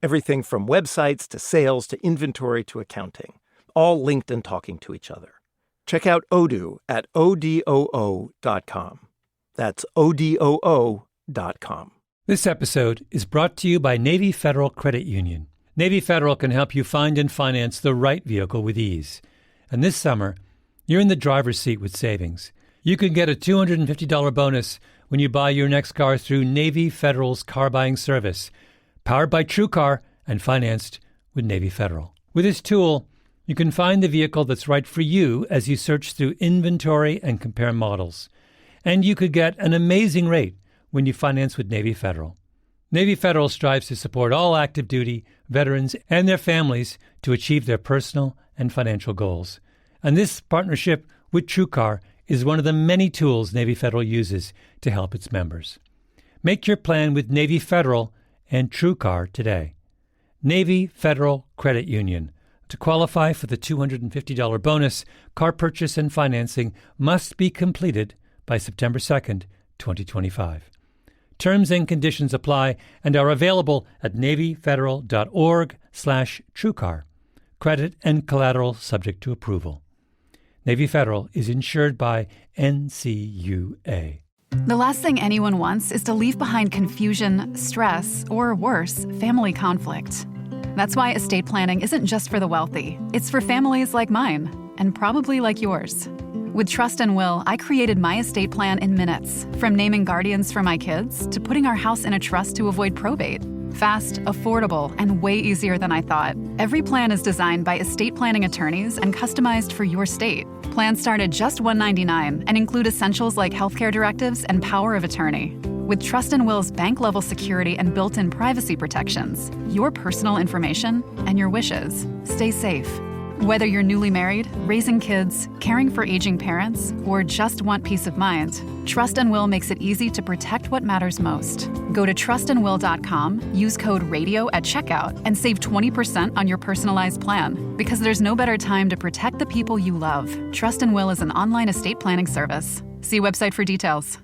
Everything from websites to sales to inventory to accounting, all linked and talking to each other. Check out Odoo at odoo.com. That's odoo.com. This episode is brought to you by Navy Federal Credit Union. Navy Federal can help you find and finance the right vehicle with ease. And this summer, you're in the driver's seat with savings. You can get a $250 bonus when you buy your next car through Navy Federal's car buying service, powered by TrueCar and financed with Navy Federal. With this tool, you can find the vehicle that's right for you as you search through inventory and compare models. And you could get an amazing rate when you finance with Navy Federal. Navy Federal strives to support all active duty, veterans, and their families to achieve their personal and financial goals. And this partnership with TrueCar is one of the many tools Navy Federal uses to help its members. Make your plan with Navy Federal and TrueCar today. Navy Federal Credit Union. To qualify for the $250 bonus, car purchase and financing must be completed by September 2nd, 2025. Terms and conditions apply and are available at NavyFederal.org/TrueCar. Credit and collateral subject to approval. Navy Federal is insured by NCUA. The last thing anyone wants is to leave behind confusion, stress, or worse, family conflict. That's why estate planning isn't just for the wealthy. It's for families like mine, and probably like yours. With Trust and Will, I created my estate plan in minutes, from naming guardians for my kids to putting our house in a trust to avoid probate. Fast, affordable, and way easier than I thought. Every plan is designed by estate planning attorneys and customized for your state. Plans start at just $199 and include essentials like healthcare directives and power of attorney. With Trust and Will's bank-level security and built-in privacy protections, your personal information and your wishes stay safe. Whether you're newly married, raising kids, caring for aging parents, or just want peace of mind, Trust and Will makes it easy to protect what matters most. Go to trustandwill.com, use code RADIO at checkout, and save 20% on your personalized plan. Because there's no better time to protect the people you love. Trust and Will is an online estate planning service. See website for details.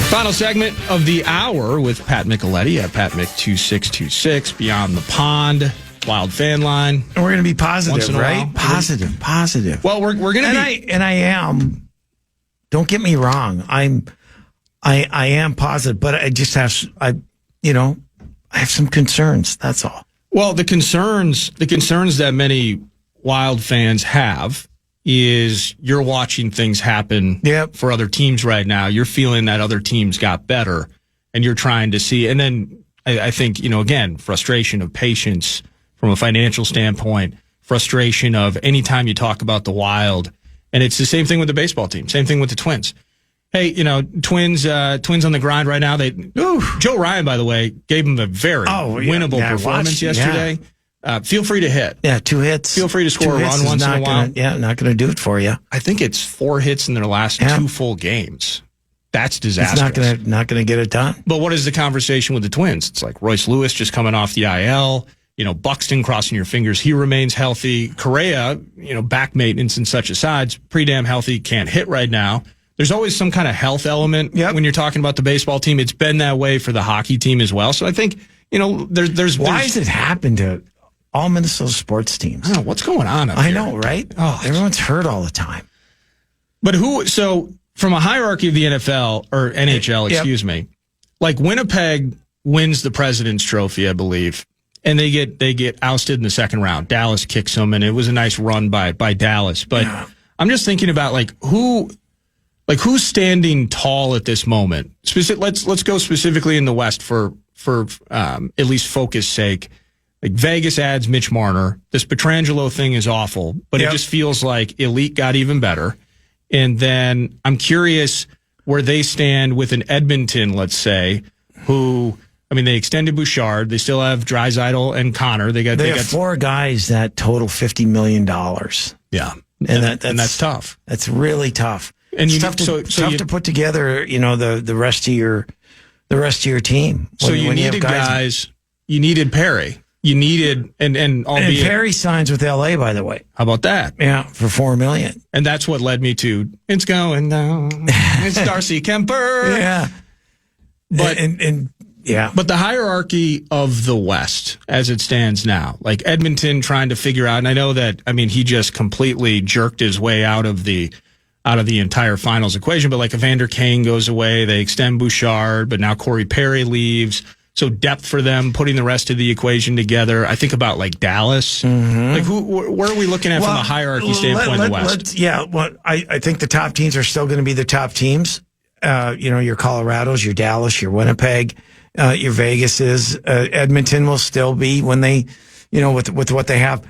Final segment of the hour with Pat Micheletti at PatMick2626, Beyond the Pond, Wild Fan Line. And we're going to be positive, right? Positive. Well, we're going to be. I am. Don't get me wrong. I am positive, but I just have, I have some concerns. That's all. Well, the concerns that many Wild fans have, is you're watching things happen for other teams right now. You're feeling that other teams got better, and you're trying to see. And then I think, again, frustration of patience from a financial standpoint, frustration of anytime you talk about the Wild. And it's the same thing with the baseball team, same thing with the Twins. Hey, Twins on the grind right now. Joe Ryan, by the way, gave them a very winnable performance yesterday. Feel free to hit. Yeah, 2 hits. Feel free to score a run once in a while. Not going to do it for you. I think it's 4 hits in their last 2 full games. That's disastrous. It's not going to get it done. But what is the conversation with the Twins? It's like Royce Lewis just coming off the IL. Buxton, crossing your fingers, he remains healthy. Correa, back maintenance and such asides, pretty damn healthy, can't hit right now. There's always some kind of health element when you're talking about the baseball team. It's been that way for the hockey team as well. So I think, there's... Why has it happened to all Minnesota sports teams? I don't know. What's going on up here? I know, right? Oh, everyone's hurt all the time. But so from a hierarchy of the NFL, or NHL, excuse me, like Winnipeg wins the President's Trophy, I believe, and they get ousted in the second round. Dallas kicks them, and it was a nice run by Dallas. But I'm just thinking about who's standing tall at this moment. Let's go specifically in the West for at least focus sake. Like Vegas adds Mitch Marner. This Pietrangelo thing is awful, but it just feels like Elite got even better. And then I'm curious where they stand with an Edmonton, let's say, who, they extended Bouchard. They still have Draisaitl and Connor. They got 4 guys that total $50 million. Yeah. And that's tough. That's really tough. And it's tough to put together, the rest of your team. So you needed guys. You needed Perry. You needed and Perry signs with LA, by the way. How about that? Yeah, for $4 million. And that's what led me to it's going down. It's Darcy Kemper. Yeah, but but the hierarchy of the West as it stands now, like Edmonton trying to figure out, and I know that he just completely jerked his way out of the entire finals equation. But like Evander Kane goes away, they extend Bouchard, but now Corey Perry leaves. So depth for them, putting the rest of the equation together. I think about like Dallas. Mm-hmm. Like where are we looking at from a hierarchy standpoint in the West? I think the top teams are still going to be the top teams. Your Colorados, your Dallas, your Winnipeg, your Vegases. Edmonton will still be when they, with what they have.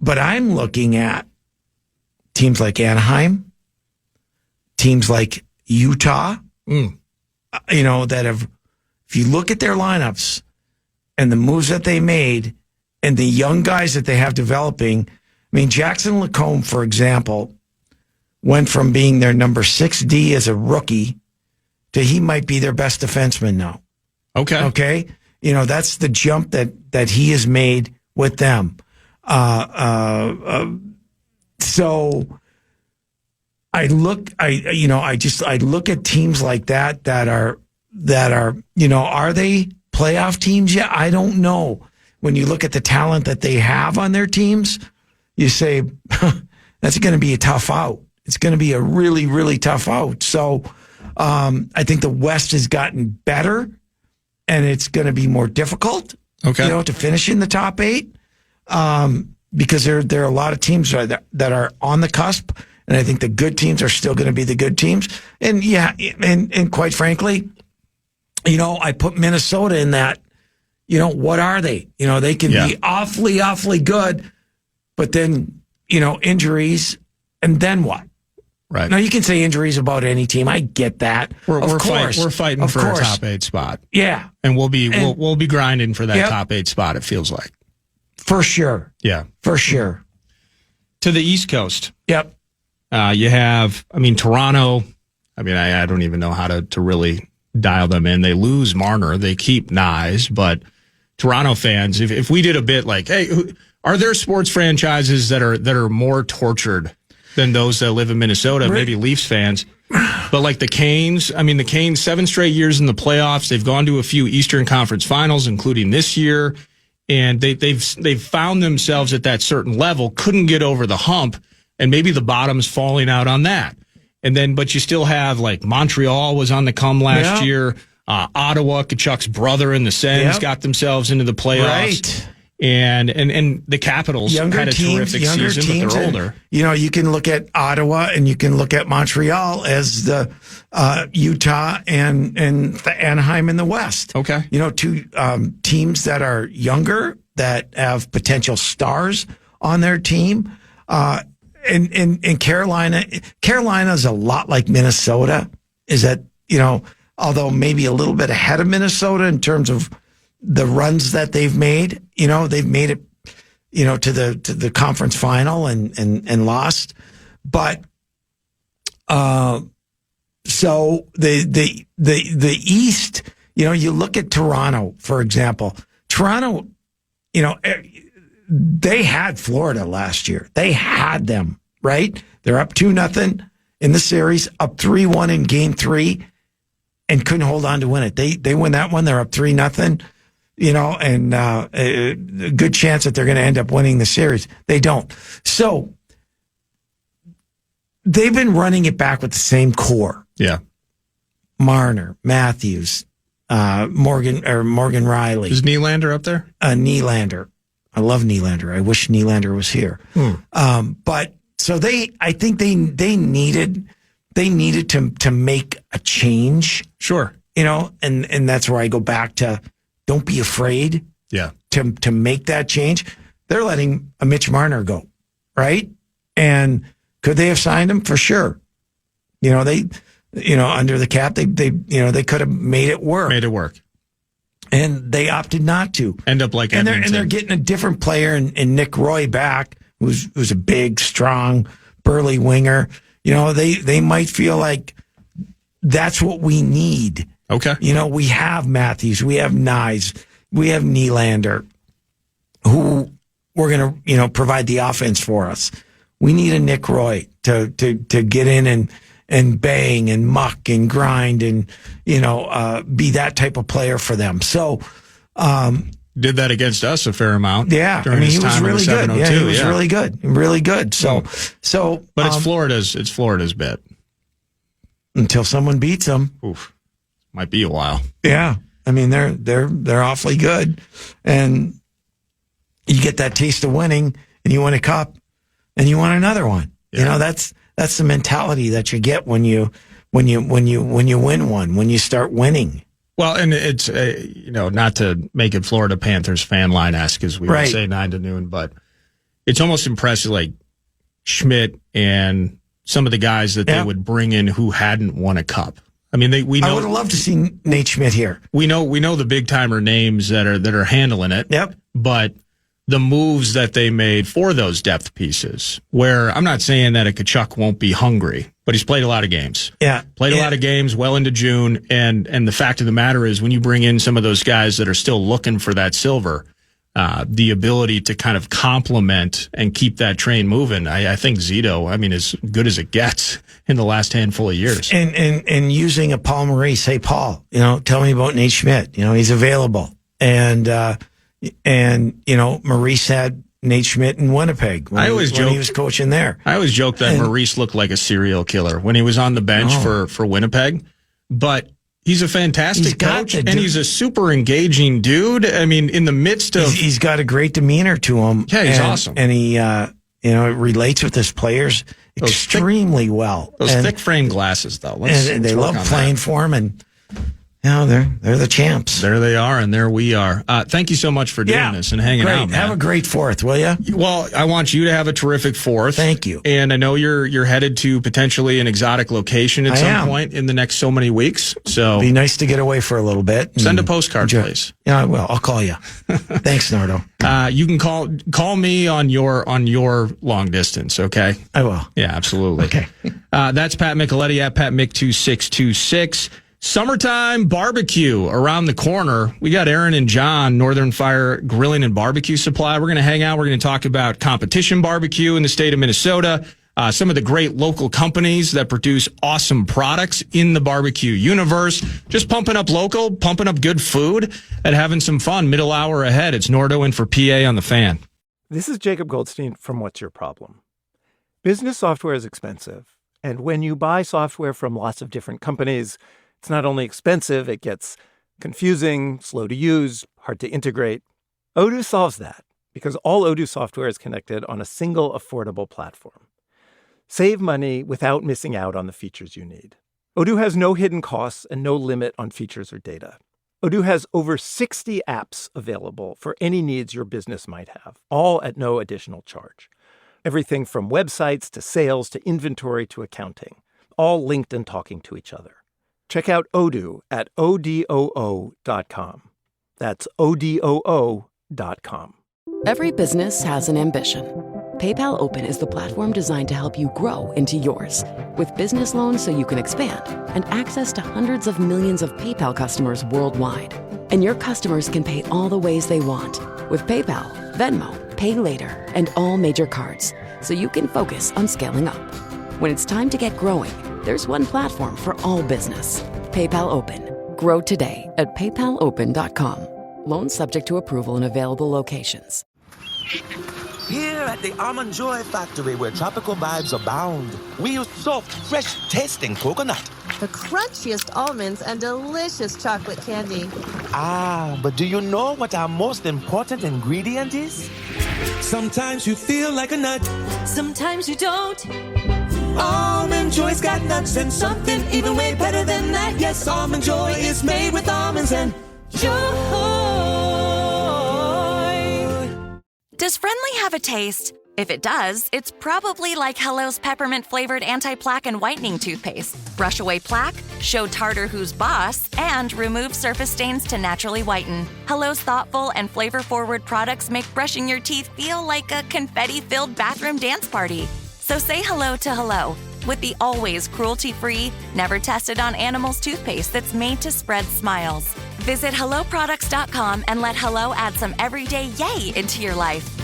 But I'm looking at teams like Anaheim, teams like Utah, that have. If you look at their lineups and the moves that they made and the young guys that they have developing, Jackson Lacombe, for example, went from being their number 6D as a rookie to he might be their best defenseman now. Okay. That's the jump that he has made with them. So I look at teams like that are, are they playoff teams yet? I don't know. When you look at the talent that they have on their teams, you say, that's going to be a tough out. It's going to be a really, really tough out. So I think the West has gotten better, and it's going to be more difficult, to finish in the top 8, because there are a lot of teams that are on the cusp, and I think the good teams are still going to be the good teams. And and quite frankly, I put Minnesota in that, what are they? They can be awfully, awfully good, but then, injuries, and then what? Right. Now, you can say injuries about any team. I get that. We're fighting for a top 8 spot. Yeah. And we'll be grinding for that top 8 spot, it feels like. For sure. Yeah. For sure. To the East Coast. Yep. You have, Toronto. I don't even know how to really dial them in. They lose Marner. They keep Nyes. But Toronto fans, if we did a bit like, hey, are there sports franchises that are more tortured than those that live in Minnesota? Right. Maybe Leafs fans. But like the Canes, the Canes, 7 straight years in the playoffs. They've gone to a few Eastern Conference finals, including this year. And they've found themselves at that certain level, couldn't get over the hump. And maybe the bottom's falling out on that. And then, but you still have like Montreal was on the come last year. Ottawa, Kachuk's brother in the Sens got themselves into the playoffs. Right. And the Capitals had a terrific season, but they're older. You can look at Ottawa and you can look at Montreal as the Utah and the Anaheim in the West. Okay. Two teams that are younger, that have potential stars on their team. And Carolina's a lot like Minnesota, is that, although maybe a little bit ahead of Minnesota in terms of the runs that they've made. They've made it, to the conference final and lost. But so the East, you look at Toronto, for example. Toronto, they had Florida last year. They had them, right? They're up 2-0 in the series, up 3-1 in game 3, and couldn't hold on to win it. They win that one. They're up 3-0, and a good chance that they're going to end up winning the series. They don't. So they've been running it back with the same core. Yeah. Marner, Matthews, Morgan Riley. Is Nylander up there? Nylander. I love Nylander. I wish Nylander was here. But so I think they needed to make a change. Sure. And that's where I go back to don't be afraid. Yeah. To make that change. They're letting a Mitch Marner go, right? And could they have signed him? For sure. Under the cap, they could have made it work. And they opted not to. End up like Edmonton. And they're getting a different player in Nick Roy back, who's a big, strong, burly winger. They might feel like that's what we need. Okay. We have Matthews, we have Nyes, we have Nylander, who we're going to, provide the offense for us. We need a Nick Roy to get in and bang and muck and grind and, be that type of player for them. So, did that against us a fair amount. Yeah. During his time really good. Yeah, he was really good. Really good. So, but it's Florida's bet. Until someone beats them. Oof. Might be a while. Yeah. They're awfully good. And you get that taste of winning and you win a cup and you want another one. Yeah. That's the mentality that you get when you win one, when you start winning. Well, and it's not to make it Florida Panthers fan line-esque as we would say 9 to noon, but it's almost impressive, like Schmidt and some of the guys that they would bring in who hadn't won a cup. I mean, we know. I would have loved to see Nate Schmidt here. We know the big timer names that are handling it. Yep. But the moves that they made for those depth pieces, where I'm not saying that a Tkachuk won't be hungry, but he's played a lot of games. Yeah. Played a lot of games well into June. And the fact of the matter is when you bring in some of those guys that are still looking for that silver, the ability to kind of complement and keep that train moving, I think Zito, as good as it gets in the last handful of years. And using a Paul Maurice, hey, Paul, tell me about Nate Schmidt. He's available. And Maurice had Nate Schmidt in Winnipeg when he was coaching there. I always joke that Maurice looked like a serial killer when he was on the bench for Winnipeg, but he's a fantastic coach and he's a super engaging dude. In the midst of... He's got a great demeanor to him. Yeah, he's awesome. And he, relates with his players extremely well. Those thick frame glasses, though. And they love playing for him, and they're the champs. There they are, and there we are. Thank you so much for doing this and hanging out, man. Have a great 4th, will you? Well, I want you to have a terrific 4th. Thank you. And I know you're headed to potentially an exotic location at some point in the next so many weeks. So be nice to get away for a little bit. Send a postcard, please. Yeah, I will. I'll call you. Thanks, Nardo. You can call me on your long distance, okay? I will. Yeah, absolutely. Okay. That's Pat Micheletti at PatMick2626. Summertime barbecue around the corner. We got Aaron and John, Northern Fire Grilling and Barbecue Supply. We're going to hang out. We're going to talk about competition barbecue in the state of Minnesota, some of the great local companies that produce awesome products in the barbecue universe. Just pumping up local, pumping up good food, and having some fun. Middle hour ahead. It's Nordo in for PA on the Fan. This is Jacob Goldstein from What's Your Problem? Business software is expensive. And when you buy software from lots of different companies, it's not only expensive, it gets confusing, slow to use, hard to integrate. Odoo solves that. because all Odoo software is connected on a single affordable platform. Save money without missing out on the features you need. Odoo has no hidden costs and no limit on features or data. Odoo has over 60 apps available for any needs your business might have, all at no additional charge. Everything from websites to sales to inventory to accounting, all linked and talking to each other. Check out Odoo at odoo.com. That's odoo.com. Every business has an ambition. PayPal Open is the platform designed to help you grow into yours. With business loans so you can expand and access to hundreds of millions of PayPal customers worldwide. And your customers can pay all the ways they want with PayPal, Venmo, Pay Later, and all major cards, so you can focus on scaling up. When it's time to get growing, there's one platform for all business. PayPal Open. Grow today at paypalopen.com. Loans subject to approval in available locations. Here at the Almond Joy Factory, where tropical vibes abound, we use soft, fresh-tasting coconut. The crunchiest almonds and delicious chocolate candy. Ah, but do you know what our most important ingredient is? Sometimes you feel like a nut. Sometimes you don't. Almond Joy's got nuts and something even way better than that. Yes, Almond Joy is made with almonds and joy. Does Friendly have a taste? If it does, it's probably like Hello's peppermint-flavored anti-plaque and whitening toothpaste. Brush away plaque, show tartar who's boss, and remove surface stains to naturally whiten. Hello's thoughtful and flavor-forward products make brushing your teeth feel like a confetti-filled bathroom dance party. So say hello to Hello with the always cruelty-free, never-tested-on-animals toothpaste that's made to spread smiles. Visit HelloProducts.com and let Hello add some everyday yay into your life.